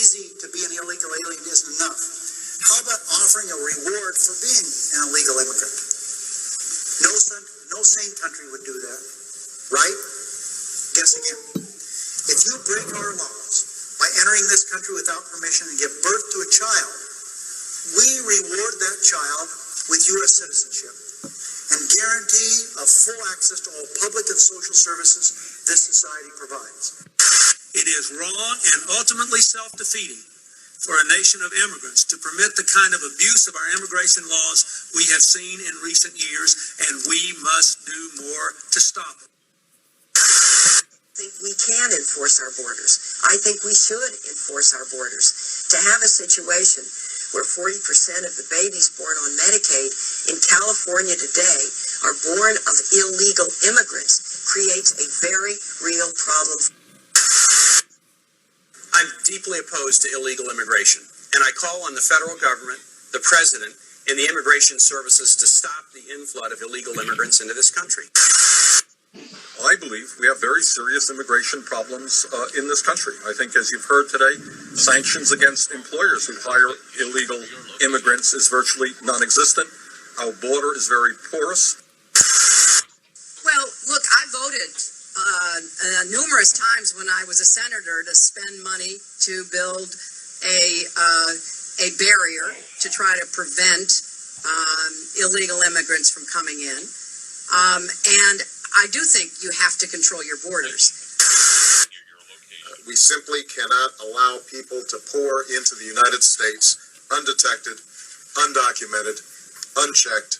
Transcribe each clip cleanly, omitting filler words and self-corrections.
busy to be an illegal alien isn't enough. How about offering a reward for being an illegal immigrant? No sane country would do that, right? Guess again. If you break our laws by entering this country without permission and give birth to a child, we reward that child with U.S. citizenship and guarantee of full access to all public and social services this society provides. It is wrong and ultimately self-defeating for a nation of immigrants to permit the kind of abuse of our immigration laws we have seen in recent years, and we must do more to stop it. I think we can enforce our borders. I think we should enforce our borders. To have a situation where 40% of the babies born on Medicaid in California today are born of illegal immigrants creates a very real problem. I'm deeply opposed to illegal immigration, and I call on the federal government, the president, and the immigration services to stop the inflood of illegal immigrants into this country. I believe we have very serious immigration problems in this country. I think, as you've heard today, sanctions against employers who hire illegal immigrants is virtually non-existent. Our border is very porous. Well, look, I voted numerous times when I was a senator to spend money to build a barrier to try to prevent illegal immigrants from coming in. And I do think you have to control your borders. We simply cannot allow people to pour into the United States undetected, undocumented, unchecked,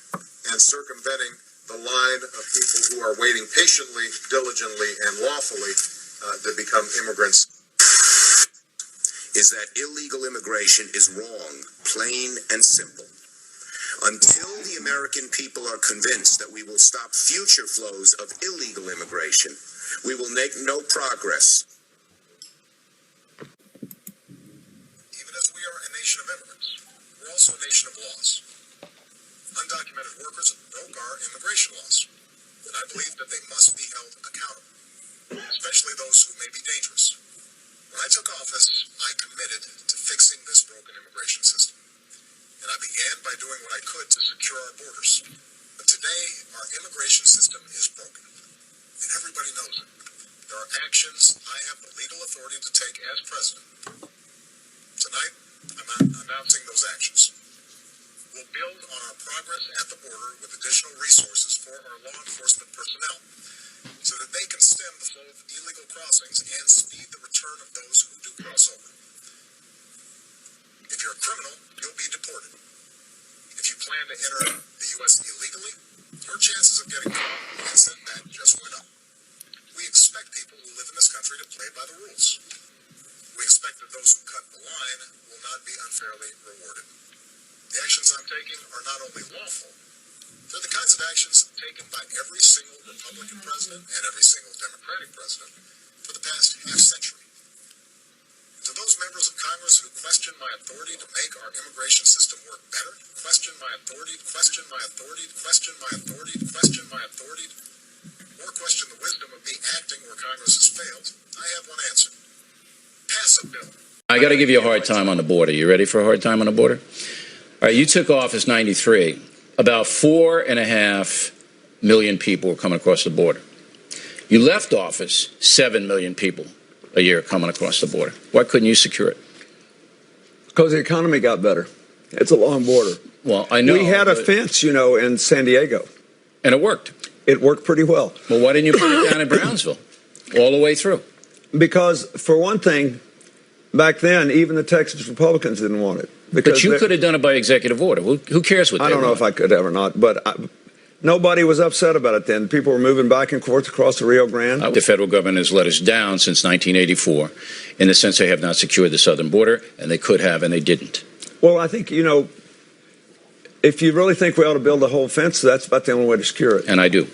and circumventing the line of people who are waiting patiently, diligently, and lawfully to become immigrants. Is that illegal immigration is wrong, plain and simple. Until the American people are convinced that we will stop future flows of illegal immigration, we will make no progress. Even as we are a nation of immigrants, we're also a nation of laws. Undocumented workers broke our immigration laws, and I believe that they must be held accountable, especially those who may be dangerous. When I took office, I committed to fixing this broken immigration system. And I began by doing what I could to secure our borders. But today, our immigration system is broken. And everybody knows it. There are actions I have the legal authority to take as president. Tonight, I'm announcing those actions. We'll build on our progress at the border with additional resources for our law enforcement personnel so that they can stem the flow of illegal crossings and speed the return of those who do cross over. If you're a criminal, you'll be deported. If you plan to enter the U.S. illegally, your chances of getting caught and sent back just went up. We expect people who live in this country to play by the rules. We expect that those who cut the line will not be unfairly rewarded. The actions I'm taking are not only lawful, they're the kinds of actions taken by every single Republican president and every single Democratic president for the past half century. To those members of Congress who question my authority to make our immigration system work better, question my authority, question my authority, question my authority, question my authority, or question the wisdom of me acting where Congress has failed, I have one answer. Pass a bill. I got to give you a hard time on the border. You ready for a hard time on the border? All right, you took office '93. About 4.5 million people were coming across the border. You left office, 7 million people a year coming across the border. Why couldn't you secure it? Because the economy got better. It's a long border. Well, I know. We had a fence, you know, in San Diego. And it worked. It worked pretty well. Well, why didn't you put it down in Brownsville all the way through? Because, for one thing, back then, even the Texas Republicans didn't want it. But you could have done it by executive order. Who cares what they I don't know if I could have or not, but nobody was upset about it then. People were moving back and forth across the Rio Grande. The federal government has let us down since 1984 in the sense they have not secured the southern border, and they could have, and they didn't. Well, I think, you know, if you really think we ought to build a whole fence, that's about the only way to secure it. And I do.